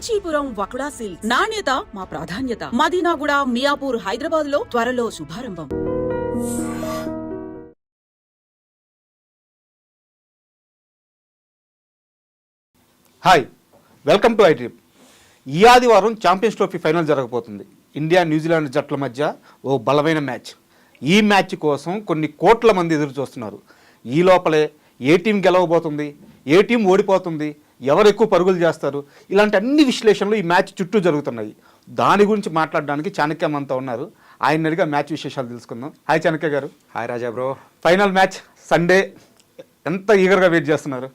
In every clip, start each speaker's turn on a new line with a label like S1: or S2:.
S1: Kanchipuram వకుడా silks నాణ్యత మా ప్రాధాన్యత. మదీనాగూడ, మియాపూర్, హైదరాబాద్ లో త్వరలో శుభారంభం.
S2: Hi, welcome to iTrip. ఈ ఆదివారం ఛాంపియన్స్ ట్రోఫీ ఫైనల్ జరగబోతుంది. ఇండియా న్యూజిలాండ్ జట్ల మధ్య ఓ బలమైన మ్యాచ్. ఈ మ్యాచ్ కోసం కొన్ని కోట్ల మంది ఎదురు చూస్తున్నారు. ఈ లోపలే ఏ టీం గెలవబోతుంది, ఏ టీం ఓడిపోతుంది, ఎవరు ఎక్కువ పరుగులు చేస్తారు, ఇలాంటి అన్ని విశ్లేషణలు ఈ మ్యాచ్ చుట్టూ జరుగుతున్నాయి. దాని గురించి మాట్లాడడానికి చాణక్య మనతో ఉన్నారు. ఆయన అడిగా మ్యాచ్ విశేషాలు తెలుసుకుందాం. హాయ్ చాణక్య గారు.
S3: హాయ్ రాజా బ్రో.
S2: ఫైనల్ మ్యాచ్ సండే, ఎంత ఈగర్గా వెయిట్ చేస్తున్నారు?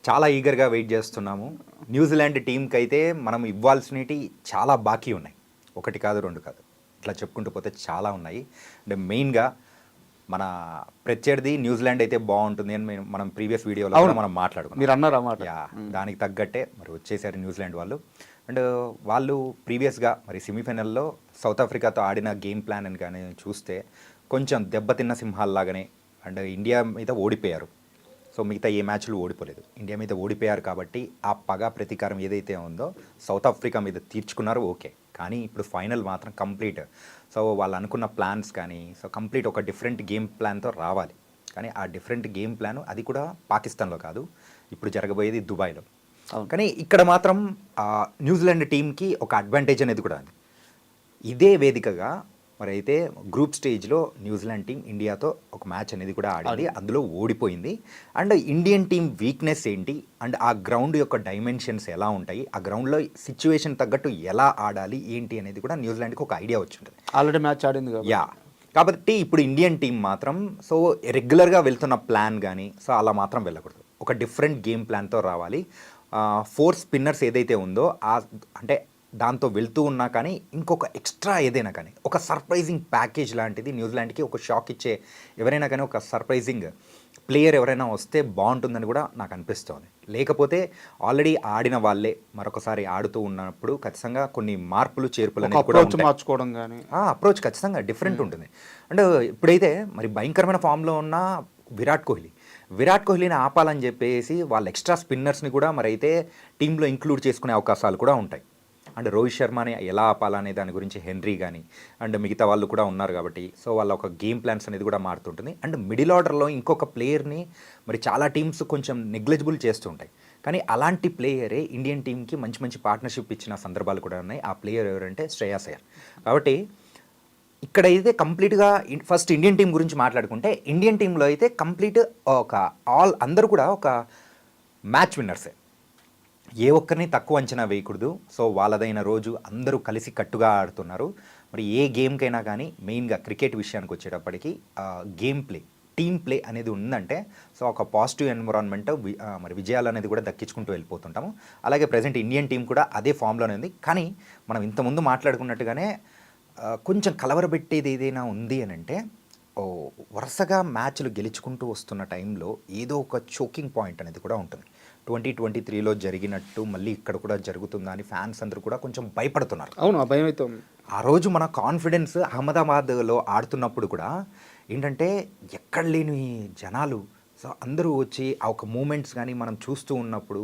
S3: చాలా ఈగర్గా వెయిట్ చేస్తున్నాము. న్యూజిలాండ్ టీంకి అయితే మనం ఇవ్వాల్సినవి చాలా బాకీ ఉన్నాయి. ఒకటి కాదు, రెండు కాదు, ఇట్లా చెప్పుకుంటూ పోతే చాలా ఉన్నాయి. అంటే మెయిన్గా మన ప్రత్యర్థి న్యూజిలాండ్ అయితే బాగుంటుంది అని మనం ప్రీవియస్ వీడియోలో మనం మాట్లాడుకున్నాం.
S2: మీరు అన్నారు అన్నమాట.
S3: దానికి తగ్గట్టే మరి వచ్చేసారు న్యూజిలాండ్ వాళ్ళు. అండ్ వాళ్ళు ప్రీవియస్గా మరి సెమీఫైనల్లో సౌత్ ఆఫ్రికాతో ఆడిన గేమ్ ప్లాన్ అని కానీ చూస్తే కొంచెం దెబ్బతిన్న సింహాల్లాగానే అండ్ ఇండియా మీద ఓడిపోయారు. సో మిగతా ఏ మ్యాచ్లు ఓడిపోలేదు, ఇండియా మీద ఓడిపోయారు. కాబట్టి ఆ పగ ప్రతీకారం ఏదైతే ఉందో సౌత్ ఆఫ్రికా మీద తీర్చుకున్నారో ఓకే. కానీ ఇప్పుడు ఫైనల్ మాత్రం కంప్లీట్. సో వాళ్ళు అనుకున్న ప్లాన్స్ కానీ కంప్లీట్ ఒక డిఫరెంట్ గేమ్ ప్లాన్తో రావాలి. కానీ ఆ డిఫరెంట్ గేమ్ ప్లాన్ అది కూడా పాకిస్తాన్లో కాదు, ఇప్పుడు జరగబోయేది దుబాయ్లో. కానీ ఇక్కడ మాత్రం న్యూజిలాండ్ టీంకి ఒక అడ్వాంటేజ్ అనేది కూడా ఉంది. ఇదే వేదికగా మరి అయితే గ్రూప్ స్టేజ్లో న్యూజిలాండ్ టీం ఇండియాతో ఒక మ్యాచ్ అనేది కూడా ఆడింది, అందులో ఓడిపోయింది. అండ్ ఇండియన్ టీం వీక్నెస్ ఏంటి, అండ్ ఆ గ్రౌండ్ యొక్క డైమెన్షన్స్ ఎలా ఉంటాయి, ఆ గ్రౌండ్లో సిచ్యువేషన్ తగ్గట్టు ఎలా ఆడాలి ఏంటి అనేది కూడా న్యూజిలాండ్కి ఒక ఐడియా వచ్చింటుంది.
S2: ఆల్రెడీ మ్యాచ్ ఆడింది
S3: యా. కాబట్టి ఇప్పుడు ఇండియన్ టీం మాత్రం సో రెగ్యులర్గా వెళ్తున్న ప్లాన్ కానీ సో అలా మాత్రం వెళ్ళకూడదు, ఒక డిఫరెంట్ గేమ్ ప్లాన్తో రావాలి. 4 స్పిన్నర్స్ ఏదైతే ఉందో అంటే దాంతో వెళ్తూ ఉన్నా కానీ ఇంకొక ఎక్స్ట్రా ఏదైనా కానీ ఒక సర్ప్రైజింగ్ ప్యాకేజ్ లాంటిది న్యూజిలాండ్కి ఒక షాక్ ఇచ్చే ఎవరైనా కానీ ఒక సర్ప్రైజింగ్ ప్లేయర్ ఎవరైనా వస్తే బాగుంటుందని కూడా నాకు అనిపిస్తోంది. లేకపోతే ఆల్రెడీ ఆడిన వాళ్ళే మరొకసారి ఆడుతూ ఉన్నప్పుడు ఖచ్చితంగా కొన్ని మార్పులు చేర్పులు అనేది కూడా
S2: మార్చుకోవడం కానీ
S3: అప్రోచ్ ఖచ్చితంగా డిఫరెంట్ ఉంటుంది. అండ్ ఇప్పుడైతే మరి భయంకరమైన ఫామ్లో ఉన్న విరాట్ కోహ్లీని ఆపాలని చెప్పేసి వాళ్ళ ఎక్స్ట్రా స్పిన్నర్స్ని కూడా మరి అయితే టీంలో ఇంక్లూడ్ చేసుకునే అవకాశాలు కూడా ఉంటాయి. అండ్ రోహిత్ శర్మని ఎలా ఆపాలనే దాని గురించి హెన్రీ కానీ అండ్ మిగతా వాళ్ళు కూడా ఉన్నారు. కాబట్టి సో వాళ్ళ ఒక గేమ్ ప్లాన్స్ అనేది కూడా మారుతుంటుంది. అండ్ మిడిల్ ఆర్డర్లో ఇంకొక ప్లేయర్ని మరి చాలా టీమ్స్ కొంచెం నెగ్లెజిబుల్ చేస్తుంటాయి. కానీ అలాంటి ప్లేయరే ఇండియన్ టీంకి మంచి మంచి పార్ట్నర్షిప్ ఇచ్చిన సందర్భాలు కూడా ఉన్నాయి. ఆ ప్లేయర్ ఎవరంటే శ్రేయాస్ అయ్యర్. కాబట్టి ఇక్కడ అయితే కంప్లీట్గా ఫస్ట్ ఇండియన్ టీం గురించి మాట్లాడుకుంటే ఇండియన్ టీంలో అయితే కంప్లీట్ ఒక అందరూ కూడా ఒక మ్యాచ్ విన్నర్సే, ఏ ఒక్కరిని తక్కువ అంచనా వేయకూడదు. సో వాళ్ళదైన రోజు అందరూ కలిసి కట్టుగా ఆడుతున్నారు. మరి ఏ గేమ్కైనా కానీ మెయిన్గా క్రికెట్ విషయానికి వచ్చేటప్పటికి గేమ్ ప్లే, టీమ్ ప్లే అనేది ఉందంటే సో ఒక పాజిటివ్ ఎన్విరాన్మెంట్ మరి విజయాలు అనేది కూడా దక్కించుకుంటూ వెళ్ళిపోతుంటాము. అలాగే ప్రజెంట్ ఇండియన్ టీం కూడా అదే ఫామ్లోనే ఉంది. కానీ మనం ఇంతకుముందు మాట్లాడుకున్నట్టుగానే కొంచెం కలవరబెట్టేది ఏదైనా ఉంది అని అంటే వరుసగా మ్యాచ్లు గెలుచుకుంటూ వస్తున్న టైంలో ఏదో ఒక చోకింగ్ పాయింట్ అనేది కూడా ఉంటుంది. 2023లో జరిగినట్టు మళ్ళీ ఇక్కడ కూడా జరుగుతుందా అని ఫ్యాన్స్ అందరూ కూడా కొంచెం భయపడుతున్నారు.
S2: అవును, ఆ భయం అయితే ఉంది.
S3: ఆ రోజు మన కాన్ఫిడెన్స్ అహ్మదాబాద్లో ఆడుతున్నప్పుడు కూడా ఏంటంటే ఎక్కడ లేని జనాలు సో అందరూ వచ్చి ఆ ఒక మూమెంట్స్ కానీ మనం చూస్తూ ఉన్నప్పుడు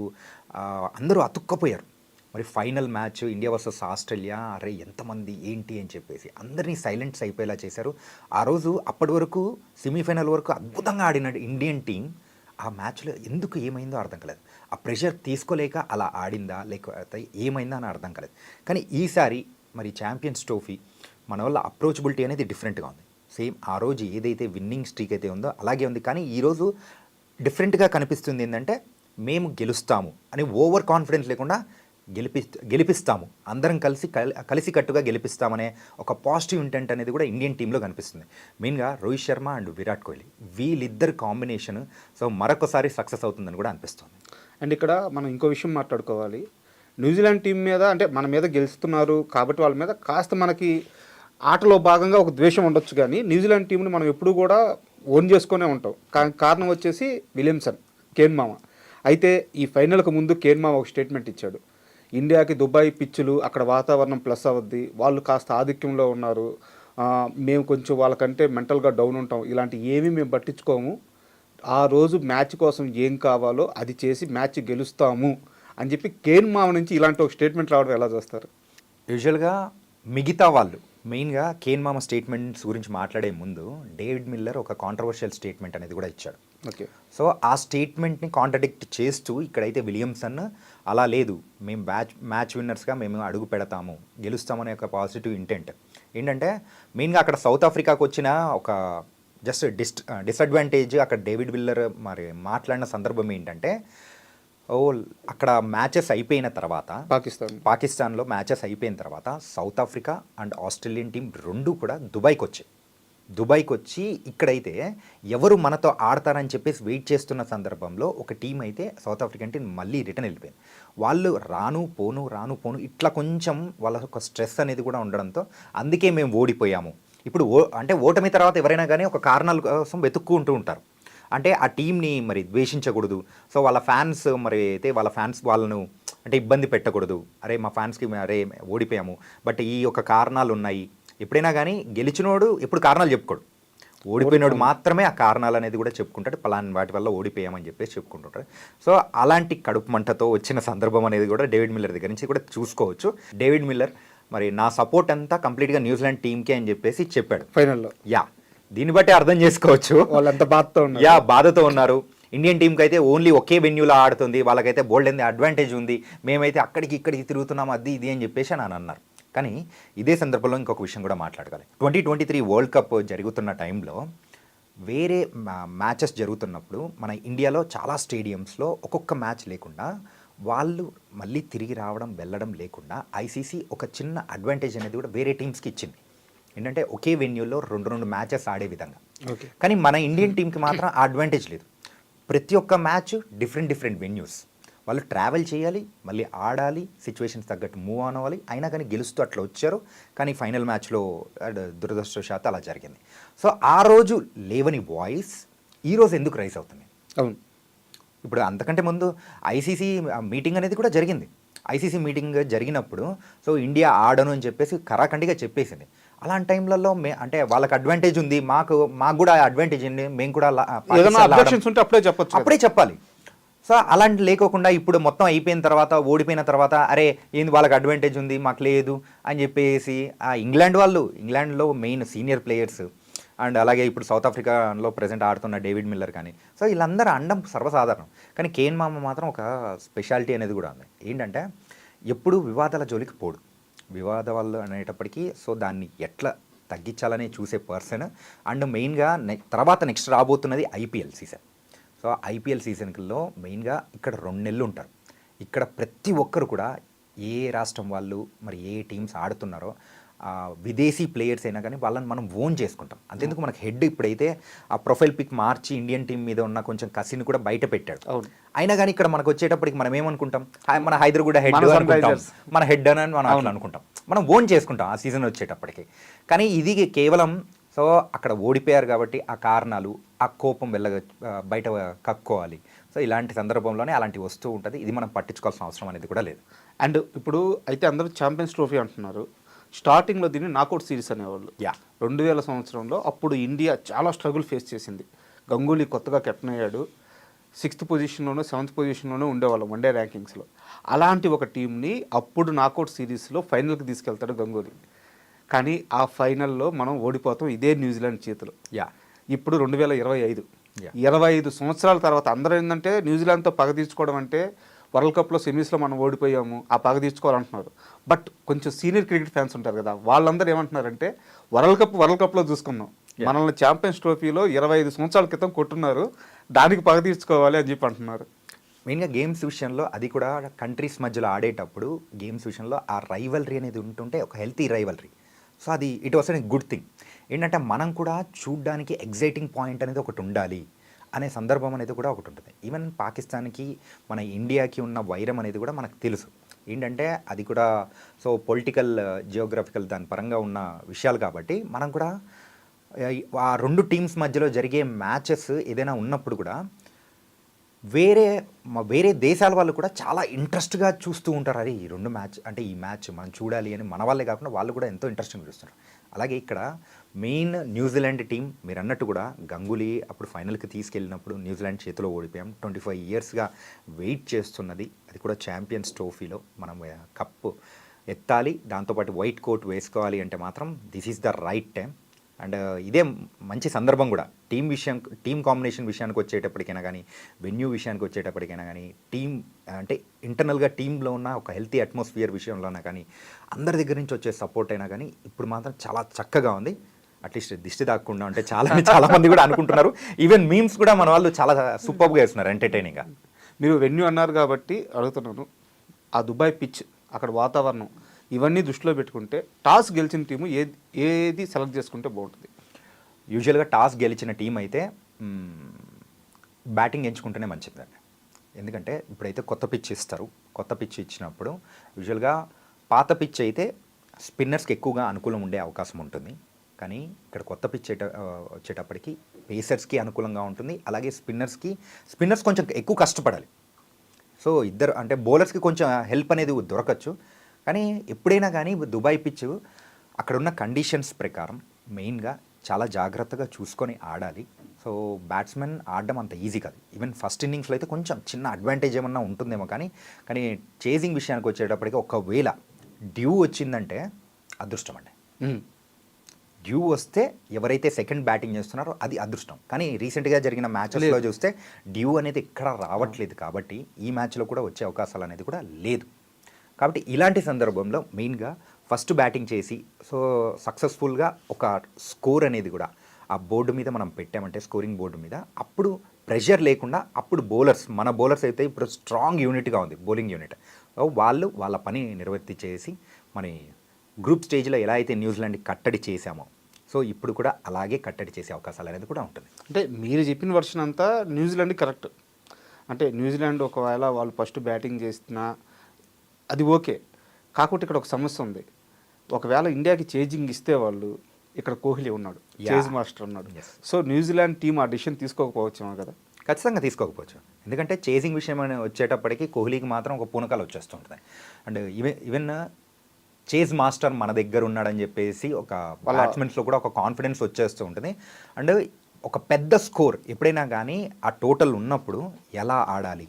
S3: అందరూ అతుక్కపోయారు. మరి final match India versus Australia, అరే ఎంతమంది ఏంటి అని చెప్పేసి అందరినీ సైలెంట్స్ అయిపోయేలా చేశారు. ఆ రోజు అప్పటి వరకు సెమీఫైనల్ వరకు అద్భుతంగా ఆడిన ఇండియన్ టీం ఆ మ్యాచ్లో ఎందుకు ఏమైందో అర్థం కాలేదు. ఆ ప్రెషర్ తీసుకోలేక అలా ఆడిందా లేకపోతే ఏమైందా అని అర్థం కాలేదు. కానీ ఈసారి మరి ఛాంపియన్స్ ట్రోఫీ మన వల్ల అప్రోచబిలిటీ అనేది డిఫరెంట్గా ఉంది. సేమ్ ఆ రోజు ఏదైతే విన్నింగ్ స్ట్రీక్ అయితే ఉందో అలాగే ఉంది. కానీ ఈరోజు డిఫరెంట్గా కనిపిస్తుంది ఏంటంటే మేము గెలుస్తాము అని ఓవర్ కాన్ఫిడెన్స్ లేకుండా గెలిపిస్తాము, అందరం కలిసికట్టుగా గెలిపిస్తామనే ఒక పాజిటివ్ ఇంటెంట్ అనేది కూడా ఇండియన్ టీంలో కనిపిస్తుంది. మెయిన్గా రోహిత్ శర్మ అండ్ విరాట్ కోహ్లీ వీళ్ళిద్దరు కాంబినేషన్ సో మరొకసారి సక్సెస్ అవుతుందని కూడా అనిపిస్తుంది.
S2: అండ్ ఇక్కడ మనం ఇంకో విషయం మాట్లాడుకోవాలి. న్యూజిలాండ్ టీం మీద అంటే మన మీద గెలుస్తున్నారు కాబట్టి వాళ్ళ మీద కాస్త మనకి ఆటలో భాగంగా ఒక ద్వేషం ఉండొచ్చు. కానీ న్యూజిలాండ్ టీంని మనం ఎప్పుడూ కూడా ఓన్ చేసుకునే ఉంటాం. కారణం వచ్చేసి విలియమ్సన్, కేన్ మామ. అయితే ఈ ఫైనల్కి ముందు కేన్ మామ ఒక స్టేట్మెంట్ ఇచ్చాడు. ఇండియాకి దుబాయ్ పిచ్చులు, అక్కడ వాతావరణం ప్లస్ అవద్ది, వాళ్ళు కాస్త ఆధిక్యంలో ఉన్నారు, మేము కొంచెం వాళ్ళకంటే మెంటల్గా డౌన్ ఉంటాం, ఇలాంటి ఏమీ మేము పట్టించుకోము, ఆ రోజు మ్యాచ్ కోసం ఏం కావాలో అది చేసి మ్యాచ్ గెలుస్తాము అని చెప్పి కేన్ మామ నుంచి ఇలాంటి ఒక స్టేట్మెంట్ రావడం ఎలా చూస్తారు?
S3: యూజువల్గా మిగతా వాళ్ళు మెయిన్గా కేన్ మామ స్టేట్మెంట్స్ గురించి మాట్లాడే ముందు డేవిడ్ మిల్లర్ ఒక కాంట్రవర్షియల్ స్టేట్మెంట్ అనేది కూడా ఇచ్చాడు.
S2: ఓకే.
S3: సో ఆ స్టేట్మెంట్ని కాంట్రడిక్ట్ చేస్తూ ఇక్కడైతే విలియమ్సన్ అలా లేదు, మేము మ్యాచ్ విన్నర్స్గా మేము అడుగు పెడతాము, గెలుస్తామనే ఒక పాజిటివ్ ఇంటెంట్. ఏంటంటే మెయిన్గా అక్కడ సౌత్ ఆఫ్రికాకు వచ్చిన ఒక జస్ట్ డిసడ్వాంటేజ్ అక్కడ డేవిడ్ మిల్లర్ మరి మాట్లాడిన సందర్భం ఏంటంటే, అక్కడ మ్యాచెస్ అయిపోయిన తర్వాత పాకిస్తాన్లో మ్యాచెస్ అయిపోయిన తర్వాత south Africa and Australian team రెండు కూడా దుబాయ్కి వచ్చి ఇక్కడైతే ఎవరు మనతో ఆడతారని చెప్పేసి వెయిట్ చేస్తున్న సందర్భంలో ఒక టీం అయితే సౌత్ ఆఫ్రికన్ టీం మళ్ళీ రిటర్న్ వెళ్ళిపోయింది. వాళ్ళు రాను పోను ఇట్లా కొంచెం వాళ్ళ ఒక స్ట్రెస్ అనేది కూడా ఉండడంతో అందుకే మేము ఓడిపోయాము. ఇప్పుడు అంటే ఓటమి తర్వాత ఎవరైనా కానీ ఒక కారణాల కోసం వెతుక్కుంటూ ఉంటారు. అంటే ఆ టీంని మరి ద్వేషించకూడదు. సో వాళ్ళ ఫ్యాన్స్ మరి అయితే వాళ్ళ ఫ్యాన్స్ వాళ్ళను అంటే ఇబ్బంది పెట్టకూడదు. అరే మా ఫ్యాన్స్కి అరే ఓడిపోయాము బట్ ఈ యొక్క కారణాలు ఉన్నాయి. ఎప్పుడైనా కానీ గెలిచినోడు ఎప్పుడు కారణాలు చెప్పుకోడు, ఓడిపోయినోడు మాత్రమే ఆ కారణాలు అనేది కూడా చెప్పుకుంటాడు. పలానా వాటి వల్ల ఓడిపోయామని చెప్పేసి చెప్పుకుంటుంటారు. సో అలాంటి కడుపు మంటతో వచ్చిన సందర్భం అనేది కూడా డేవిడ్ మిల్లర్ దగ్గర నుంచి కూడా చూసుకోవచ్చు. డేవిడ్ మిల్లర్ మరి నా సపోర్ట్ అంతా కంప్లీట్గా న్యూజిలాండ్ టీంకే అని చెప్పేసి చెప్పాడు ఫైనల్లో. దీన్ని బట్టి అర్థం చేసుకోవచ్చు
S2: వాళ్ళంత బాధతో ఉన్నారు.
S3: బాధతో ఉన్నారు. ఇండియన్ టీంకి అయితే ఓన్లీ ఒకే వెన్యూలో ఆడుతుంది, వాళ్ళకైతే బోల్డ్ ఎంత అడ్వాంటేజ్ ఉంది, మేమైతే అక్కడికి ఇక్కడికి తిరుగుతున్నాం అది ఇది అని చెప్పేసి అని అన్నారు. కానీ ఇదే సందర్భంలో ఇంకొక విషయం కూడా మాట్లాడగలి. 2023 వరల్డ్ కప్ జరుగుతున్న టైంలో వేరే మ్యాచెస్ జరుగుతున్నప్పుడు మన ఇండియాలో చాలా స్టేడియంస్లో ఒక్కొక్క మ్యాచ్ లేకుండా వాళ్ళు మళ్ళీ తిరిగి రావడం వెళ్ళడం లేకుండా ఐసీసీ ఒక చిన్న అడ్వాంటేజ్ అనేది కూడా వేరే టీమ్స్కి ఇచ్చింది. ఏంటంటే ఒకే వెన్యూలో రెండు మ్యాచెస్ ఆడే విధంగా. కానీ మన ఇండియన్ టీంకి మాత్రం ఆ అడ్వాంటేజ్ లేదు. ప్రతి ఒక్క మ్యాచ్ డిఫరెంట్ వెన్యూస్, వాళ్ళు ట్రావెల్ చేయాలి, మళ్ళీ ఆడాలి, సిచ్యువేషన్స్ తగ్గట్టు మూవ్ ఆన్ అవ్వాలి. అయినా కానీ గెలుస్తూ అట్లా వచ్చారు. కానీ ఫైనల్ మ్యాచ్లో దురదృష్టవశాత్తు అలా జరిగింది. సో ఆ రోజు లేవని వాయిస్ ఈరోజు ఎందుకు రైజ్ అవుతుంది?
S2: అవును,
S3: ఇప్పుడు అంతకంటే ముందు ఐసీసీ మీటింగ్ అనేది కూడా జరిగింది. ఐసీసీ మీటింగ్ జరిగినప్పుడు సో ఇండియా ఆడను అని చెప్పేసి కరాఖండిగా చెప్పేసింది. అలాంటి టైంలలో అంటే వాళ్ళకి అడ్వాంటేజ్ ఉంది, మాకు కూడా అడ్వాంటేజ్ ఉంది, మేము కూడా అప్పుడే చెప్పాలి. సో అలాంటి లేకోకుండా ఇప్పుడు మొత్తం అయిపోయిన తర్వాత ఓడిపోయిన తర్వాత అరే ఏంది వాళ్ళకి అడ్వాంటేజ్ ఉంది మాకు లేదు అని చెప్పేసి ఆ ఇంగ్లాండ్లో మెయిన్ సీనియర్ ప్లేయర్స్ అండ్ అలాగే ఇప్పుడు సౌత్ ఆఫ్రికాలో ప్రజెంట్ ఆడుతున్న డేవిడ్ మిల్లర్ కానీ సో వీళ్ళందరూ అండం సర్వసాధారణం. కానీ కేన్ మామ మాత్రం ఒక స్పెషాలిటీ అనేది కూడా ఉంది. ఏంటంటే ఎప్పుడు వివాదాల జోలికి పోడు. వివాదాలు అనేటప్పటికీ సో దాన్ని ఎట్లా తగ్గించాలని చూసే పర్సన్. అండ్ మెయిన్గా తర్వాత నెక్స్ట్ రాబోతున్నది ఐపీఎల్ సీజన్. సో ఐపీఎల్ సీజన్లో మెయిన్గా ఇక్కడ 2 నెలలు ఉంటారు. ఇక్కడ ప్రతి ఒక్కరు కూడా ఏ రాష్ట్రం వాళ్ళు మరి ఏ టీమ్స్ ఆడుతున్నారో విదేశీ ప్లేయర్స్ అయినా కానీ వాళ్ళని మనం ఓన్ చేసుకుంటాం. అంతేందుకు మనకు హెడ్ ఇప్పుడైతే ఆ ప్రొఫైల్ పిక్ మార్చి ఇండియన్ టీం మీద ఉన్న కొంచెం కసిని కూడా బయట పెట్టాడు. అయినా కానీ ఇక్కడ మనకు వచ్చేటప్పటికి మనం ఏమనుకుంటాం, మన హైదరాబాద్ హెడ్ అనుకుంటాం, మన హెడ్ అని మనం అట్లా అనుకుంటాం, మనం ఓన్ చేసుకుంటాం ఆ సీజన్ వచ్చేటప్పటికి. కానీ ఇది కేవలం సో అక్కడ ఓడిపోయారు కాబట్టి ఆ కారణాలు ఆ కోపం బయట కక్కోవాలి. సో ఇలాంటి సందర్భంలోనే అలాంటి వస్తూ ఉంటుంది. ఇది మనం పట్టించుకోవాల్సిన అవసరం అనేది కూడా లేదు.
S2: అండ్ ఇప్పుడు అయితే అందరూ ఛాంపియన్స్ ట్రోఫీ అంటున్నారు. స్టార్టింగ్లో దీన్ని నాకౌట్ సిరీస్ అనేవాళ్ళు. 2000 సంవత్సరంలో అప్పుడు ఇండియా చాలా స్ట్రగుల్ ఫేస్ చేసింది. గంగూలీ కొత్తగా కెప్టెన్ అయ్యాడు. 6th పొజిషన్లోనూ 7th పొజిషన్లోనూ ఉండేవాళ్ళం వన్డే ర్యాంకింగ్స్లో. అలాంటి ఒక టీంని అప్పుడు నాకౌట్ సిరీస్లో ఫైనల్కి తీసుకెళ్తాడు గంగూలీ. కానీ ఆ ఫైనల్లో మనం ఓడిపోతాం ఇదే న్యూజిలాండ్ చేతులు. ఇప్పుడు 2025 సంవత్సరాల తర్వాత అందరూ ఏంటంటే న్యూజిలాండ్తో పగ తీర్చుకోవడం అంటే వరల్డ్ కప్లో సెమీస్లో మనం ఓడిపోయాము ఆ పగ తీర్చుకోవాలంటున్నారు. బట్ కొంచెం సీనియర్ క్రికెట్ ఫ్యాన్స్ ఉంటారు కదా, వాళ్ళందరూ ఏమంటున్నారంటే వరల్డ్ కప్లో చూసుకున్నాం, మనల్ని ఛాంపియన్స్ ట్రోఫీలో 25 సంవత్సరాల క్రితం కొట్టున్నారు, దానికి పగ తీర్చుకోవాలి అని చెప్పి అంటున్నారు.
S3: మెయిన్గా గేమ్స్ విషయంలో అది కూడా కంట్రీస్ మధ్యలో ఆడేటప్పుడు గేమ్స్ విషయంలో ఆ రైవల్రీ అనేది ఉంటుంటే ఒక హెల్తీ రైవల్రీ. సో అది it was a good thing. ఏంటంటే మనం కూడా చూడ్డానికి ఎగ్జైటింగ్ పాయింట్ అనేది ఒకటి ఉండాలి అనే సందర్భం అనేది కూడా ఒకటి ఉంటుంది. ఈవెన్ పాకిస్తాన్కి మన ఇండియాకి ఉన్న వైరం అనేది కూడా మనకు తెలుసు. ఏంటంటే అది కూడా సో పొలిటికల్ జియోగ్రఫికల్ దాని పరంగా ఉన్న విషయాలు కాబట్టి మనం కూడా ఆ 2 టీమ్స్ మధ్యలో జరిగే మ్యాచెస్ ఏదైనా ఉన్నప్పుడు కూడా వేరే దేశాల వాళ్ళు కూడా చాలా ఇంట్రెస్ట్గా చూస్తూ ఉంటారు. అరే ఈ రెండు మ్యాచ్ అంటే ఈ మ్యాచ్ మనం చూడాలి అని మన వాళ్ళే కాకుండా వాళ్ళు కూడా ఎంతో ఇంట్రెస్టింగ్ చూస్తున్నారు. అలాగే ఇక్కడ మెయిన్ న్యూజిలాండ్ టీం మీరు అన్నట్టు కూడా గంగూలీ అప్పుడు ఫైనల్కి తీసుకెళ్ళినప్పుడు న్యూజిలాండ్ చేతిలో ఓడిపోయాం. 25 ఇయర్స్గా వెయిట్ చేస్తున్నది, అది కూడా ఛాంపియన్స్ ట్రోఫీలో మనం కప్పు ఎత్తాలి, దాంతోపాటు వైట్ కోట్ వేసుకోవాలి అంటే మాత్రం this is the right time. And ఇదే మంచి సందర్భం కూడా టీం కాంబినేషన్ విషయానికి వచ్చేటప్పటికైనా కానీ, వెన్యూ విషయానికి వచ్చేటప్పటికైనా కానీ, టీం అంటే ఇంటర్నల్గా టీంలో ఉన్న ఒక హెల్తీ అట్మాస్ఫియర్ విషయంలోనా కానీ, అందరి దగ్గర నుంచి వచ్చే సపోర్ట్ అయినా కానీ ఇప్పుడు మాత్రం చాలా చక్కగా ఉంది. అట్లీస్ట్ దిష్టి దాక్కుండా అంటే చాలా మంది కూడా అనుకుంటున్నారు. ఈవెన్ మీమ్స్ కూడా మన వాళ్ళు చాలా సూపర్గా వేస్తున్నారు, ఎంటర్టైనింగ్గా.
S2: మీరు వెన్యూ అన్నారు కాబట్టి అడుగుతున్నాను, ఆ దుబాయ్ పిచ్, అక్కడ వాతావరణం, ఇవన్నీ దృష్టిలో పెట్టుకుంటే టాస్ గెలిచిన టీము ఏది సెలెక్ట్ చేసుకుంటే బాగుంటుంది?
S3: యూజువల్గా టాస్ గెలిచిన టీం అయితే బ్యాటింగ్ ఎంచుకుంటేనే మంచిదండి. ఎందుకంటే ఇప్పుడైతే కొత్త పిచ్ ఇస్తారు. కొత్త పిచ్ ఇచ్చినప్పుడు యూజువల్గా పాత పిచ్ అయితే స్పిన్నర్స్కి ఎక్కువగా అనుకూలం ఉండే అవకాశం ఉంటుంది. కానీ ఇక్కడ కొత్త పిచ్ వచ్చేటప్పటికి పేసర్స్కి అనుకూలంగా ఉంటుంది. అలాగే స్పిన్నర్స్ కొంచెం ఎక్కువ కష్టపడాలి. సో ఇద్దరు అంటే బౌలర్స్కి కొంచెం హెల్ప్ అనేది దొరకచ్చు. కానీ ఎప్పుడైనా కానీ దుబాయ్ పిచ్ అక్కడ ఉన్న కండిషన్స్ ప్రకారం మెయిన్గా చాలా జాగ్రత్తగా చూసుకొని ఆడాలి. సో బ్యాట్స్మెన్ ఆడడం అంత ఈజీ కాదు. ఈవెన్ ఫస్ట్ ఇన్నింగ్స్లో అయితే కొంచెం చిన్న అడ్వాంటేజ్ ఏమన్నా ఉంటుందేమో, కానీ చేజింగ్ విషయానికి వచ్చేటప్పటికి ఒకవేళ డ్యూ వచ్చిందంటే అదృష్టం అండి. డ్యూ వస్తే ఎవరైతే సెకండ్ బ్యాటింగ్ చేస్తున్నారో అది అదృష్టం. కానీ రీసెంట్గా జరిగిన మ్యాచెస్లో చూస్తే డ్యూ అనేది ఎక్కడ రావట్లేదు. కాబట్టి ఈ మ్యాచ్లో కూడా వచ్చే అవకాశాలు అనేది కూడా లేదు. కాబట్టి ఇలాంటి సందర్భంలో మెయిన్గా ఫస్ట్ బ్యాటింగ్ చేసి సో సక్సెస్ఫుల్గా ఒక స్కోర్ అనేది కూడా ఆ బోర్డు మీద మనం పెట్టామంటే, స్కోరింగ్ బోర్డు మీద, అప్పుడు ప్రెషర్ లేకుండా అప్పుడు మన బౌలర్స్ అయితే ఇప్పుడు స్ట్రాంగ్ యూనిట్గా ఉంది బౌలింగ్ యూనిట్. వాళ్ళు వాళ్ళ పని నిర్వర్తించేసి మన గ్రూప్ స్టేజ్లో ఎలా అయితే న్యూజిలాండ్ కట్టడి చేశామో సో ఇప్పుడు కూడా అలాగే కట్టడి చేసే అవకాశాలు అనేది కూడా ఉంటుంది.
S2: అంటే మీరు చెప్పిన వర్షన్ అంతా న్యూజిలాండ్ కరెక్ట్. అంటే న్యూజిలాండ్ ఒకవేళ వాళ్ళు ఫస్ట్ బ్యాటింగ్ చేస్తున్నా అది ఓకే. కాకపోతే ఇక్కడ ఒక సమస్య ఉంది. ఒకవేళ ఇండియాకి చేజింగ్ ఇస్తే వాళ్ళు, ఇక్కడ కోహ్లీ ఉన్నాడు, చేజ్ మాస్టర్ ఉన్నాడు. సో న్యూజిలాండ్ టీం ఆ డిసిషన్ తీసుకోకపోవచ్చేమో కదా?
S3: ఖచ్చితంగా తీసుకోకపోవచ్చు. ఎందుకంటే చేజింగ్ విషయం అని వచ్చేటప్పటికి కోహ్లీకి మాత్రం ఒక పూనకాలు వచ్చేస్తుంటుంది. అండ్ ఈవెన్ చేజ్ మాస్టర్ మన దగ్గర ఉన్నాడని చెప్పేసి ఒక బ్యాట్స్మెన్స్లో కూడా ఒక కాన్ఫిడెన్స్ వచ్చేస్తూ ఉంటుంది. అండ్ ఒక పెద్ద స్కోర్ ఎప్పుడైనా కానీ ఆ టోటల్ ఉన్నప్పుడు ఎలా ఆడాలి,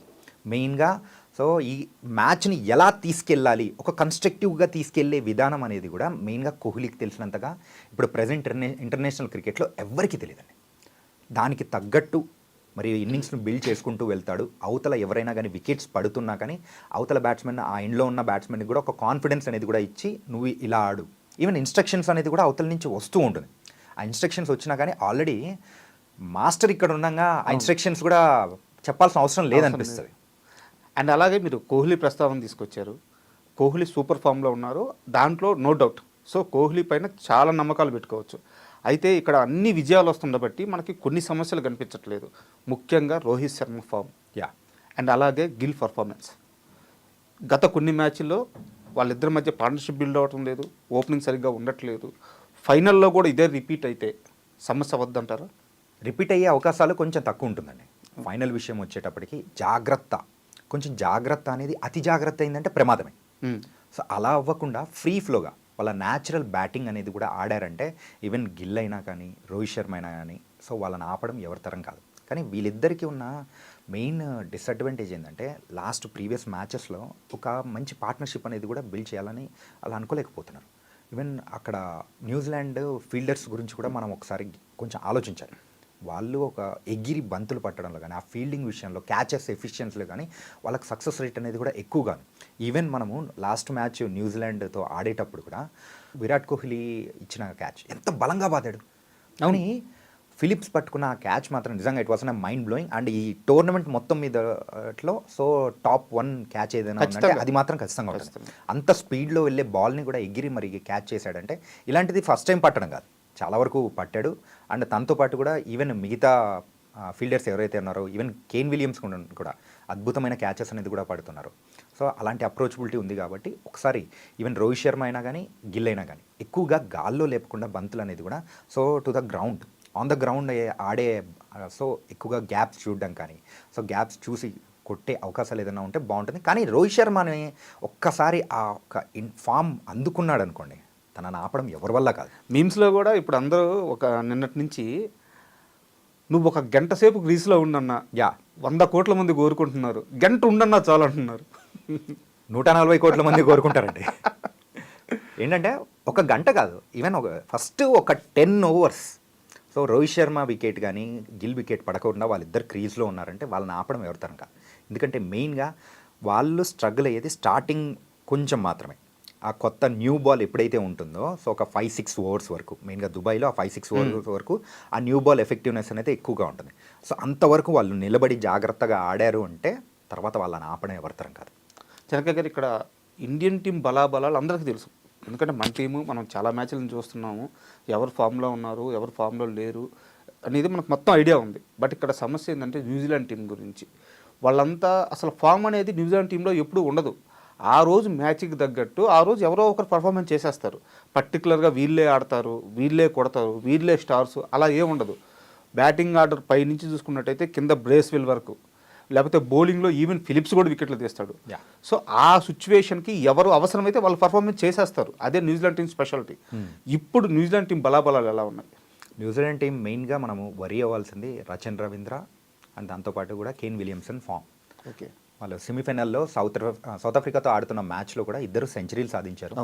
S3: మెయిన్గా సో ఈ మ్యాచ్ని ఎలా తీసుకెళ్ళాలి, ఒక కన్స్ట్రక్టివ్గా తీసుకెళ్లే విధానం అనేది కూడా మెయిన్గా కోహ్లీకి తెలిసినంతగా ఇప్పుడు ప్రజెంట్ ఇంటర్నేషనల్ క్రికెట్లో ఎవ్వరికీ తెలియదండి. దానికి తగ్గట్టు మరి ఇన్నింగ్స్ను బిల్డ్ చేసుకుంటూ వెళ్తాడు. అవతల ఎవరైనా కానీ వికెట్స్ పడుతున్నా కానీ అవతల బ్యాట్స్మెన్ ఆ ఎండ్లో ఉన్న బ్యాట్స్మెన్కి కూడా ఒక కాన్ఫిడెన్స్ అనేది కూడా ఇచ్చి నువ్వు ఇలా ఆడు. ఈవెన్ ఇన్స్ట్రక్షన్స్ అనేది కూడా అవతల నుంచి వస్తూ ఉంటుంది. ఆ ఇన్స్ట్రక్షన్స్ వచ్చినా కానీ ఆల్రెడీ మాస్టర్ ఇక్కడ ఉండగా ఆ ఇన్స్ట్రక్షన్స్ కూడా చెప్పాల్సిన అవసరం లేదనిపిస్తుంది.
S2: అండ్ అలాగే మీరు కోహ్లీ ప్రస్తావన తీసుకొచ్చారు. కోహ్లీ సూపర్ ఫామ్లో ఉన్నారు, దాంట్లో నో డౌట్. సో కోహ్లీ పైన చాలా నమ్మకాలు పెట్టుకోవచ్చు. అయితే ఇక్కడ అన్ని విజయాలు వస్తుండబట్టి మనకి కొన్ని సమస్యలు కనిపించట్లేదు. ముఖ్యంగా రోహిత్ శర్మ ఫామ్ అండ్ అలాగే గిల్ పర్ఫార్మెన్స్. గత కొన్ని మ్యాచ్ల్లో వాళ్ళిద్దరి మధ్య పార్ట్నర్షిప్ బిల్డ్ అవ్వటం లేదు, ఓపెనింగ్ సరిగ్గా ఉండట్లేదు. ఫైనల్లో కూడా ఇదే రిపీట్ అయితే సమస్య వద్దంటారా?
S3: రిపీట్ అయ్యే అవకాశాలు కొంచెం తక్కువ ఉంటుందండి. ఫైనల్ విషయం వచ్చేటప్పటికి కొంచెం జాగ్రత్త అనేది అతి జాగ్రత్త అయిందంటే ప్రమాదమే. సో అలా అవ్వకుండా ఫ్రీ ఫ్లోగా వాళ్ళ న్యాచురల్ బ్యాటింగ్ అనేది కూడా ఆడారంటే ఈవెన్ గిల్ అయినా కానీ రోహిత్ శర్మ అయినా కానీ సో వాళ్ళని ఆపడం ఎవరి తరం కాదు. కానీ వీళ్ళిద్దరికీ ఉన్న మెయిన్ డిసడ్వాంటేజ్ ఏంటంటే లాస్ట్ ప్రీవియస్ మ్యాచెస్లో ఒక మంచి పార్ట్నర్షిప్ అనేది కూడా బిల్డ్ చేయాలని అలా అనుకోలేకపోతున్నారు. ఈవెన్ అక్కడ న్యూజిలాండ్ ఫీల్డర్స్ గురించి కూడా మనం ఒకసారి కొంచెం ఆలోచించాలి. వాళ్ళు ఒక ఎగిరి బంతులు పట్టడంలో కానీ, ఆ ఫీల్డింగ్ విషయంలో క్యాచెస్ ఎఫిషియన్సీలో కానీ వాళ్ళకి సక్సెస్ రేట్ అనేది కూడా ఎక్కువగా. ఈవెన్ మనము లాస్ట్ మ్యాచ్ న్యూజిలాండ్తో ఆడేటప్పుడు కూడా విరాట్ కోహ్లీ ఇచ్చిన క్యాచ్ ఎంత బలంగా బాదాడు. అవుని ఫిలిప్స్ పట్టుకున్న ఆ క్యాచ్ మాత్రం నిజంగా it was a mind blowing. And ఈ టోర్నమెంట్ మొత్తం మీదలో సో టాప్ 1 క్యాచ్ ఏదైనా ఉందంటే అది మాత్రం ఖచ్చితంగా ఉంటుంది. అంత స్పీడ్లో వెళ్ళే బాల్ని కూడా ఎగిరి మరి క్యాచ్ చేశాడంటే ఇలాంటిది ఫస్ట్ టైం పట్టడం కాదు, చాలా వరకు పట్టాడు. అండ్ తనతో పాటు కూడా ఈవెన్ మిగతా ఫీల్డర్స్ ఎవరైతే ఉన్నారో ఈవెన్ కేన్ విలియమ్స్ కూడా అద్భుతమైన క్యాచెస్ అనేది కూడా పడుతున్నారు. సో అలాంటి అప్రోచబిలిటీ ఉంది కాబట్టి ఒకసారి ఈవెన్ రోహిత్ శర్మ అయినా కానీ గిల్ అయినా కానీ ఎక్కువగా గాల్లో లేపకుండా బంతులు అనేది కూడా so to the ground on the ground ఆడే సో ఎక్కువగా గ్యాప్స్ చూడడం కానీ, సో గ్యాప్స్ చూసి కొట్టే అవకాశాలు ఏదైనా ఉంటే బాగుంటుంది. కానీ రోహిత్ శర్మని ఒక్కసారి ఆ ఒక్క ఫామ్ అందుకున్నాడు అనుకోండి, తనని ఆపడం ఎవరి వల్ల కాదు.
S2: మీమ్స్లో కూడా ఇప్పుడు అందరూ ఒక నిన్నటి నుంచి నువ్వు ఒక గంట సేపు గ్రీస్లో ఉండన్నా 100 కోట్ల మంది కోరుకుంటున్నారు, గంట ఉండన్నా చాలు అంటున్నారు.
S3: 140 కోట్ల మంది కోరుకుంటారండి. ఏంటంటే ఒక గంట కాదు, ఈవెన్ ఫస్ట్ ఒక 10 overs. So Rohit Sharma wicket కానీ గిల్ వికెట్ పడకుండా వాళ్ళిద్దరు క్రీజ్లో ఉన్నారంటే వాళ్ళని ఆపడం ఎవరితరం కాదు. ఎందుకంటే మెయిన్గా వాళ్ళు స్ట్రగుల్ అయ్యేది స్టార్టింగ్ కొంచెం మాత్రమే. ఆ కొత్త న్యూ బాల్ ఎప్పుడైతే ఉంటుందో, సో ఒక 5-6 ఓవర్స్ వరకు, మెయిన్గా దుబాయ్లో ఆ 5-6 ఓవర్స్ వరకు ఆ న్యూ బాల్ ఎఫెక్టివ్నెస్ అనేది ఎక్కువగా ఉంటుంది. సో అంతవరకు వాళ్ళు నిలబడి జాగ్రత్తగా ఆడారు అంటే తర్వాత వాళ్ళని ఆపడం ఎవరితరం కాదు.
S2: చెనక గారు, ఇక్కడ ఇండియన్ టీం బలాబలాలు అందరికీ తెలుసు. ఎందుకంటే మన టీము మనం చాలా మ్యాచ్లను చూస్తున్నాము, ఎవరు ఫామ్లో ఉన్నారు ఎవరు ఫామ్లో లేరు అనేది మనకు మొత్తం ఐడియా ఉంది. బట్ ఇక్కడ సమస్య ఏంటంటే న్యూజిలాండ్ టీం గురించి. వాళ్ళంతా అసలు ఫామ్ అనేది న్యూజిలాండ్ టీంలో ఎప్పుడూ ఉండదు. ఆ రోజు మ్యాచ్కి తగ్గట్టు ఆ రోజు ఎవరో ఒకరు పర్ఫార్మెన్స్ చేసేస్తారు. పర్టికులర్గా వీళ్ళే ఆడతారు, వీళ్ళే కొడతారు, వీళ్ళే స్టార్స్, అలా ఏముండదు. బ్యాటింగ్ ఆర్డర్ పై నుంచి చూసుకున్నట్టయితే కింద బ్రేస్వెల్ వరకు, లేకపోతే బౌలింగ్లో ఈవెన్ ఫిలిప్స్ కూడా వికెట్లు తీస్తాడు. సో ఆ సిచ్యువేషన్కి ఎవరు అవసరమైతే వాళ్ళు పర్ఫార్మెన్స్ చేసేస్తారు. అదే న్యూజిలాండ్ టీం స్పెషాలిటీ. ఇప్పుడు న్యూజిలాండ్ టీం బలాబలాలు ఎలా ఉన్నాయి?
S3: న్యూజిలాండ్ టీం మెయిన్గా మనము వరీ అవ్వాల్సింది రచన్ రవీంద్ర అండ్ దాంతోపాటు కూడా కేన్ విలియమ్సన్ ఫామ్.
S2: ఓకే,
S3: వాళ్ళు సెమీఫైనల్లో సౌత్ ఆఫ్రికాతో ఆడుతున్న మ్యాచ్లో కూడా ఇద్దరు సెంచరీలు సాధించారు.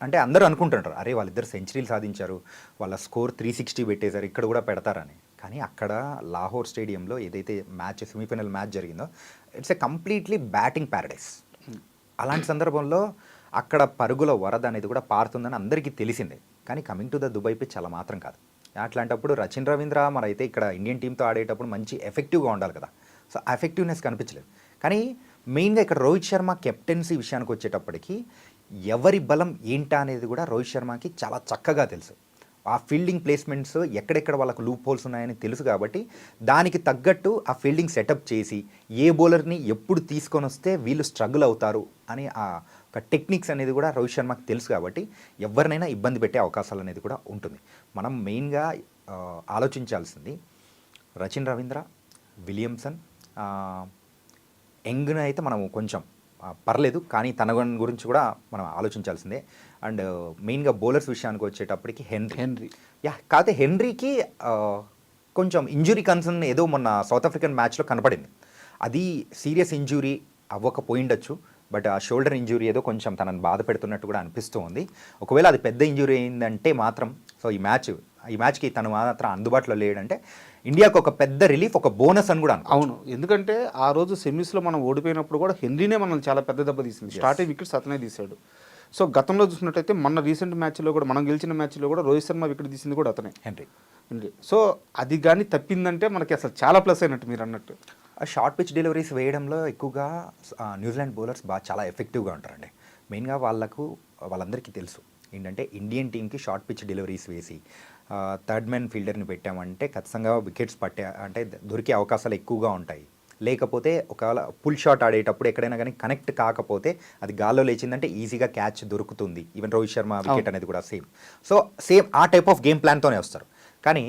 S3: అంటే అందరూ అనుకుంటుంటారు, అరే వాళ్ళిద్దరు సెంచరీలు సాధించారు, వాళ్ళ స్కోర్ 360 పెట్టేశారు, ఇక్కడ కూడా పెడతారని. కానీ అక్కడ లాహోర్ స్టేడియంలో ఏదైతే మ్యాచ్ సెమీఫైనల్ మ్యాచ్ జరిగిందో, it's a completely batting Paradise. అలాంటి సందర్భంలో అక్కడ పరుగుల వరద అనేది కూడా పారుతుందని అందరికీ తెలిసిందే. కానీ coming to the Dubai pitch అలా మాత్రం కాదు. అట్లాంటప్పుడు రచిన్ రవీంద్ర మరి అయితే ఇక్కడ ఇండియన్ టీంతో ఆడేటప్పుడు మంచి ఎఫెక్టివ్గా ఉండాలి కదా. సో ఆ ఎఫెక్టివ్నెస్ కనిపించలేదు. కానీ మెయిన్గా ఇక్కడ రోహిత్ శర్మ కెప్టెన్సీ విషయానికి వచ్చేటప్పటికి ఎవరి బలం ఏంటా అనేది కూడా రోహిత్ శర్మకి చాలా చక్కగా తెలుసు. ఆ ఫీల్డింగ్ ప్లేస్మెంట్స్ ఎక్కడెక్కడ వాళ్ళకు లూప్ హోల్స్ ఉన్నాయని తెలుసు కాబట్టి దానికి తగ్గట్టు ఆ ఫీల్డింగ్ సెటప్ చేసి ఏ బౌలర్ని ఎప్పుడు తీసుకొని వస్తే వీళ్ళు స్ట్రగుల్ అవుతారు అని ఆ ఒక టెక్నిక్స్ అనేది కూడా రోహిత్ శర్మకి తెలుసు కాబట్టి ఎవరినైనా ఇబ్బంది పెట్టే అవకాశాలు అనేది కూడా ఉంటుంది. మనం మెయిన్గా ఆలోచించాల్సింది రచిన్ రవీంద్ర, విలియమ్సన్, యంగ్ను అయితే మనం కొంచెం పర్లేదు, కానీ తన గురించి కూడా మనం ఆలోచించాల్సిందే. అండ్ మెయిన్గా బౌలర్స్ విషయానికి వచ్చేటప్పటికి హెన్రీ కాకపోతే హెన్రీకి కొంచెం ఇంజురీ కన్సర్న్ ఏదో మొన్న సౌత్ ఆఫ్రికన్ మ్యాచ్లో కనపడింది. అది సీరియస్ ఇంజురీ అవ్వకపోయిండొచ్చు, బట్ ఆ షోల్డర్ ఇంజురీ ఏదో కొంచెం తనని బాధ పెడుతున్నట్టు కూడా అనిపిస్తూ ఉంది. ఒకవేళ అది పెద్ద ఇంజురీ అయిందంటే మాత్రం సో ఈ మ్యాచ్కి తను మాత్రం అందుబాటులో లేడంటే ఇండియాకు ఒక పెద్ద రిలీఫ్, ఒక బోనస్ అని కూడా
S2: అవును. ఎందుకంటే ఆ రోజు సెమీస్లో మనం ఓడిపోయినప్పుడు కూడా హెన్రీనే మనం చాలా పెద్ద దెబ్బ తీసింది. స్టార్టింగ్ వికెట్స్ అతనే తీశాడు. సో గతంలో చూసినట్టయితే మొన్న రీసెంట్ మ్యాచ్లో కూడా మనం గెలిచిన మ్యాచ్లో కూడా రోహిత్ శర్మ వికెట్ తీసింది కూడా అతనే, హెన్రీ. సో అది కానీ తప్పిందంటే మనకి అసలు చాలా ప్లస్ అయినట్టు మీరు అన్నట్టు.
S3: ఆ షార్ట్ పిచ్ డెలివరీస్ వేయడంలో ఎక్కువగా న్యూజిలాండ్ బౌలర్స్ చాలా ఎఫెక్టివ్గా ఉంటారండి. మెయిన్గా వాళ్ళందరికీ తెలుసు ఏంటంటే ఇండియన్ టీంకి షార్ట్ పిచ్ డెలివరీస్ వేసి థర్డ్ మ్యాన్ ఫీల్డర్ని పెట్టామంటే ఖచ్చితంగా వికెట్స్ దొరికే అవకాశాలు ఎక్కువగా ఉంటాయి. లేకపోతే ఒకవేళ పుల్ షాట్ ఆడేటప్పుడు ఎక్కడైనా కానీ కనెక్ట్ కాకపోతే అది గాల్లో లేచిందంటే ఈజీగా క్యాచ్ దొరుకుతుంది. ఈవెన్ రోహిత్ శర్మ వికెట్ అనేది కూడా సేమ్ ఆ టైప్ ఆఫ్ గేమ్ ప్లాన్తోనే వస్తారు. కానీ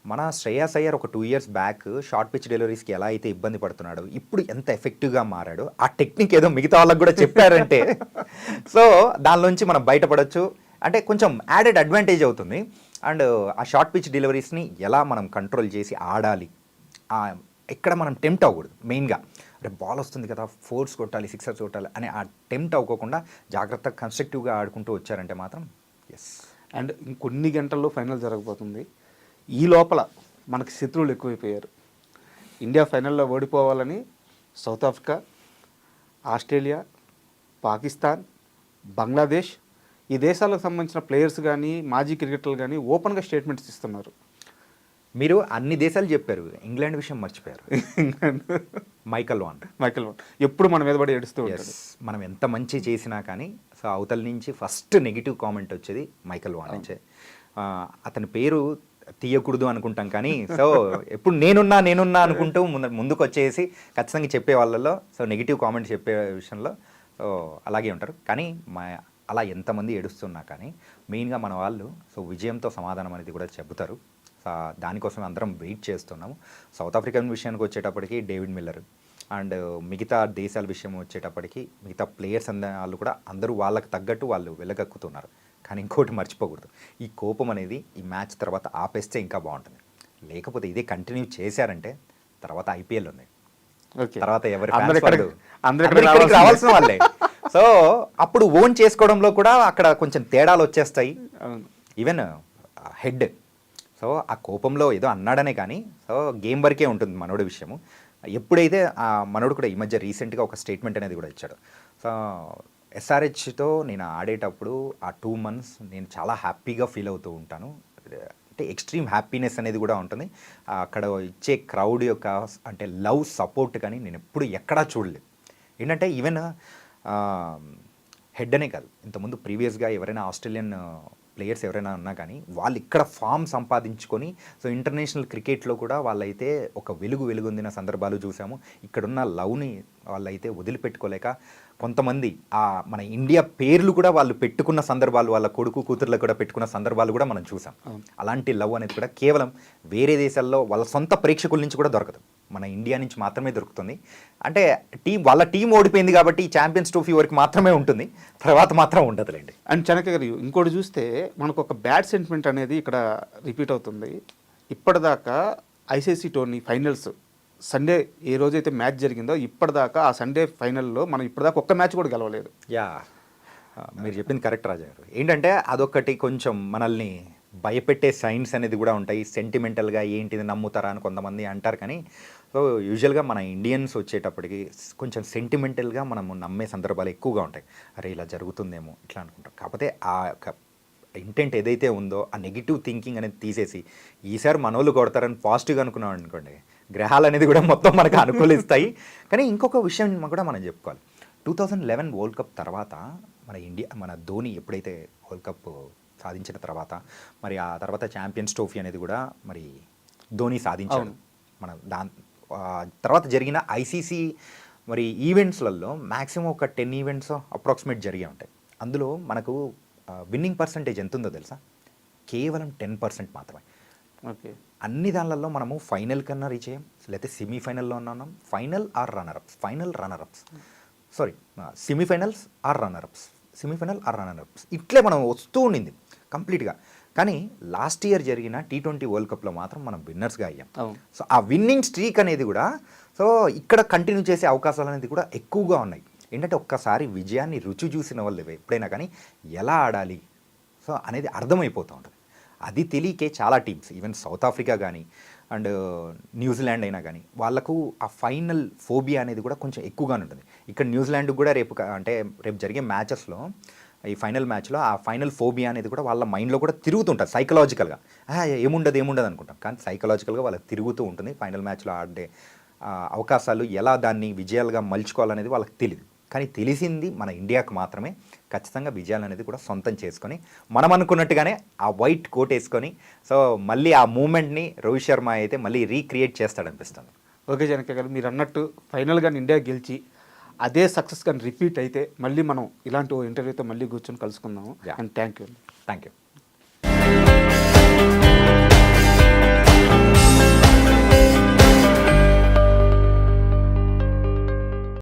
S3: మన శ్రేయస్ అయ్యర్ ఒక 2 years బ్యాక్ షార్ట్ పిచ్ డెలివరీస్కి ఎలా అయితే ఇబ్బంది పడుతున్నాడో ఇప్పుడు ఎంత ఎఫెక్టివ్గా మారాడో ఆ టెక్నిక్ ఏదో మిగతా వాళ్ళకి కూడా చెప్పారంటే సో దానిలోంచి మనం బయటపడవచ్చు. అంటే కొంచెం యాడెడ్ అడ్వాంటేజ్ అవుతుంది. అండ్ ఆ షార్ట్ పిచ్ డెలివరీస్ని ఎలా మనం కంట్రోల్ చేసి ఆడాలి, ఎక్కడ మనం టెంప్ట్ అవ్వకూడదు. మెయిన్గా అంటే బాల్ వస్తుంది కదా, ఫోర్స్ కొట్టాలి, సిక్సర్స్ కొట్టాలి అని ఆ టెంప్ట్ అవ్వకుండా జాగ్రత్తగా కన్స్ట్రక్టివ్గా ఆడుకుంటూ వచ్చారంటే మాత్రం ఎస్.
S2: అండ్ ఇంకొన్ని గంటల్లో ఫైనల్ జరగబోతుంది. ఈ లోపల మనకి శత్రువులు ఎక్కువైపోయారు. ఇండియా ఫైనల్లో ఓడిపోవాలని South Africa, Australia, Pakistan, Bangladesh ఈ దేశాలకు సంబంధించిన ప్లేయర్స్ కానీ మాజీ క్రికెటర్లు కానీ ఓపెన్గా స్టేట్మెంట్స్ ఇస్తున్నారు.
S3: మీరు అన్ని దేశాలు చెప్పారు, ఇంగ్లాండ్ విషయం మర్చిపోయారు. మైకల్ వాన్
S2: ఎప్పుడు మన మీద పడి ఏడుస్తూ ఉంటాడు.
S3: మనం ఎంత మంచి చేసినా కానీ సో అవతల నుంచి ఫస్ట్ నెగిటివ్ కామెంట్ వచ్చేది మైకల్ వాన్ నుంచే. అతని పేరు తీయకూడదు అనుకుంటాం కానీ సో ఎప్పుడు నేనున్నా అనుకుంటూ ముందుకు వచ్చేసి ఖచ్చితంగా చెప్పే వాళ్ళలో సో నెగిటివ్ కామెంట్ చెప్పే విషయంలో సో అలాగే ఉంటారు. కానీ అలా ఎంతమంది ఏడుస్తున్నా కానీ మెయిన్గా మన వాళ్ళు సో విజయంతో సమాధానం అనేది కూడా చెబుతారు. దానికోసం అందరం వెయిట్ చేస్తున్నాము. సౌత్ ఆఫ్రికన్ విషయానికి వచ్చేటప్పటికి డేవిడ్ మిల్లర్ అండ్ మిగతా దేశాల విషయం వచ్చేటప్పటికి మిగతా ప్లేయర్స్ వాళ్ళు కూడా అందరూ వాళ్ళకి తగ్గట్టు వాళ్ళు వెలగక్కుతున్నారు. కానీ ఇంకోటి మర్చిపోకూడదు, ఈ కోపం అనేది ఈ మ్యాచ్ తర్వాత ఆపేస్తే ఇంకా బాగుంటుంది. లేకపోతే ఇదే కంటిన్యూ చేశారంటే తర్వాత ఐపీఎల్ ఉంది, తర్వాత ఎవరి అందరికి రావాల్సిన వాళ్ళే. సో అప్పుడు ఓన్ చేసుకోవడంలో కూడా అక్కడ కొంచెం తేడాలు వచ్చేస్తాయి. ఈవెన్ హెడ్ సో ఆ కోపంలో ఏదో అన్నాడనే కానీ సో గేమ్ వరకే ఉంటుంది మనోడి విషయము. ఎప్పుడైతే ఆ మనోడు కూడా ఈ మధ్య రీసెంట్గా ఒక స్టేట్మెంట్ అనేది కూడా ఇచ్చాడు. సో ఎస్ఆర్హెచ్తో నేను ఆడేటప్పుడు ఆ 2 months నేను చాలా హ్యాపీగా ఫీల్ అవుతూ ఉంటాను. అంటే ఎక్స్ట్రీమ్ హ్యాపీనెస్ అనేది కూడా ఉంటుంది. అక్కడ ఇచ్చే క్రౌడ్ యొక్క అంటే లవ్ సపోర్ట్ కానీ నేను ఎప్పుడు ఎక్కడా చూడలేదు. ఏంటంటే ఈవెన్ హెడ్ అనే కాదు, ఇంతకుముందు ప్రీవియస్గా ఎవరైనా ఆస్ట్రేలియన్ ప్లేయర్స్ ఎవరైనా ఉన్నా కానీ వాళ్ళు ఇక్కడ ఫామ్ సంపాదించుకొని సో ఇంటర్నేషనల్ క్రికెట్లో కూడా వాళ్ళైతే ఒక వెలుగొందిన సందర్భాలు చూసాము. ఇక్కడున్న లవ్ని వాళ్ళైతే వదిలిపెట్టుకోలేక కొంతమంది మన ఇండియా పేర్లు కూడా వాళ్ళు పెట్టుకున్న సందర్భాలు, వాళ్ళ కొడుకు కూతుర్లకు కూడా పెట్టుకున్న సందర్భాలు కూడా మనం చూసాం. అలాంటి లవ్ అనేది కూడా కేవలం వేరే దేశాల్లో వాళ్ళ సొంత ప్రేక్షకుల నుంచి కూడా దొరకదు, మన ఇండియా నుంచి మాత్రమే దొరుకుతుంది. అంటే వాళ్ళ టీం ఓడిపోయింది కాబట్టి ఛాంపియన్స్ ట్రోఫీ వరకు మాత్రమే ఉంటుంది, తర్వాత మాత్రం ఉండదులేండి.
S2: అండ్ చెనక గారు ఇంకోటి చూస్తే మనకు ఒక బ్యాడ్ సెంటిమెంట్ అనేది ఇక్కడ రిపీట్ అవుతుంది. ఇప్పటిదాకా ఐసీసీ టోర్నీ ఫైనల్స్ సండే ఏ రోజైతే మ్యాచ్ జరిగిందో ఇప్పటిదాకా ఆ సండే ఫైనల్లో మనం ఇప్పటిదాకా ఒక్క మ్యాచ్ కూడా గెలవలేదు.
S3: యా, మీరు చెప్పింది కరెక్ట్ రాజా గారు. ఏంటంటే అదొకటి కొంచెం మనల్ని భయపెట్టే సైన్స్ అనేది కూడా ఉంటాయి. సెంటిమెంటల్గా ఏంటిది నమ్ముతారా అని కొంతమంది అంటారు. కానీ సో యూజువల్గా మన ఇండియన్స్ వచ్చేటప్పటికి కొంచెం సెంటిమెంటల్గా మనము నమ్మే సందర్భాలు ఎక్కువగా ఉంటాయి. అరే ఇలా జరుగుతుందేమో ఇట్లా అనుకుంటాం. కాకపోతే ఆ ఇంటెంట్ ఏదైతే ఉందో ఆ నెగిటివ్ థింకింగ్ అనేది తీసేసి ఈసారి మనోళ్ళు కొడతారని పాజిటివ్గా అనుకున్నాం అనుకోండి, గ్రహాలు అనేది కూడా మొత్తం మనకు అనుకూలిస్తాయి. కానీ ఇంకొక విషయం కూడా మనం చెప్పుకోవాలి. 2011 వరల్డ్ కప్ తర్వాత మన ధోని ఎప్పుడైతే వరల్డ్ కప్ సాధించిన తర్వాత మరి ఆ తర్వాత ఛాంపియన్స్ ట్రోఫీ అనేది కూడా మరి ధోని సాధించాడు. మన తర్వాత జరిగిన ఐసీసీ మరి ఈవెంట్స్లలో మ్యాక్సిమం ఒక 10 ఈవెంట్స్ అప్రాక్సిమేట్ జరిగే ఉంటాయి. అందులో మనకు విన్నింగ్ పర్సంటేజ్ ఎంత ఉందో తెలుసా? కేవలం 10% మాత్రమే.
S2: ఓకే,
S3: అన్ని దానిలలో మనము ఫైనల్ కన్నా రీచ్ అయ్యాం, లేకపోతే సెమీఫైనల్లో ఉన్నాం. ఫైనల్ ఆర్ రన్నర్అప్స్ సెమీఫైనల్ ఆర్ రన్నర్అప్స్ ఇట్లే మనం వస్తూ ఉండింది కంప్లీట్గా. కానీ లాస్ట్ ఇయర్ జరిగిన T20 వరల్డ్ కప్లో మాత్రం మనం విన్నర్స్గా అయ్యాం. సో ఆ విన్నింగ్ స్ట్రీక్ అనేది కూడా సో ఇక్కడ కంటిన్యూ చేసే అవకాశాలు అనేది కూడా ఎక్కువగా ఉన్నాయి. ఏంటంటే ఒక్కసారి విజయాన్ని రుచి చూసిన వాళ్ళు ఎప్పుడైనా కానీ ఎలా ఆడాలి సో అనేది అర్థమైపోతూ ఉంటుంది. అది తెలియకే చాలా టీమ్స్ ఈవెన్ సౌత్ ఆఫ్రికా కానీ అండ్ న్యూజిలాండ్ అయినా కానీ వాళ్ళకు ఆ ఫైనల్ ఫోబియా అనేది కూడా కొంచెం ఎక్కువగానే ఉంటుంది. ఇక్కడ న్యూజిలాండ్ కూడా రేపు జరిగే మ్యాచెస్లో ఈ ఫైనల్ మ్యాచ్లో ఆ ఫైనల్ ఫోబియా అనేది కూడా వాళ్ళ మైండ్లో కూడా తిరుగుతుంటుంది సైకలాజికల్గా. ఏముండదు అనుకుంటాం, కానీ సైకలాజికల్గా వాళ్ళకి తిరుగుతూ ఉంటుంది. ఫైనల్ మ్యాచ్లో ఆడే అవకాశాలు ఎలా దాన్ని విజయాలుగా మలుచుకోవాలనేది వాళ్ళకి తెలియదు. కానీ తెలిసింది మన ఇండియాకు మాత్రమే. ఖచ్చితంగా విజయాలు అనేది కూడా సొంతం చేసుకొని మనం అనుకున్నట్టుగానే ఆ వైట్ కోట్ వేసుకొని సో మళ్ళీ ఆ మూమెంట్ని రోహిత్ శర్మ అయితే మళ్ళీ రీక్రియేట్ చేస్తాడనిపిస్తుంది.
S2: ఓకే జనక గారు, మీరు అన్నట్టు ఫైనల్గా ఇండియా గెలిచి అదే సక్సెస్ కానీ రిపీట్ అయితే మళ్ళీ మనం ఇలాంటి ఇంటర్వ్యూతో మళ్ళీ కూర్చొని కలుసుకుందాము. And thank you.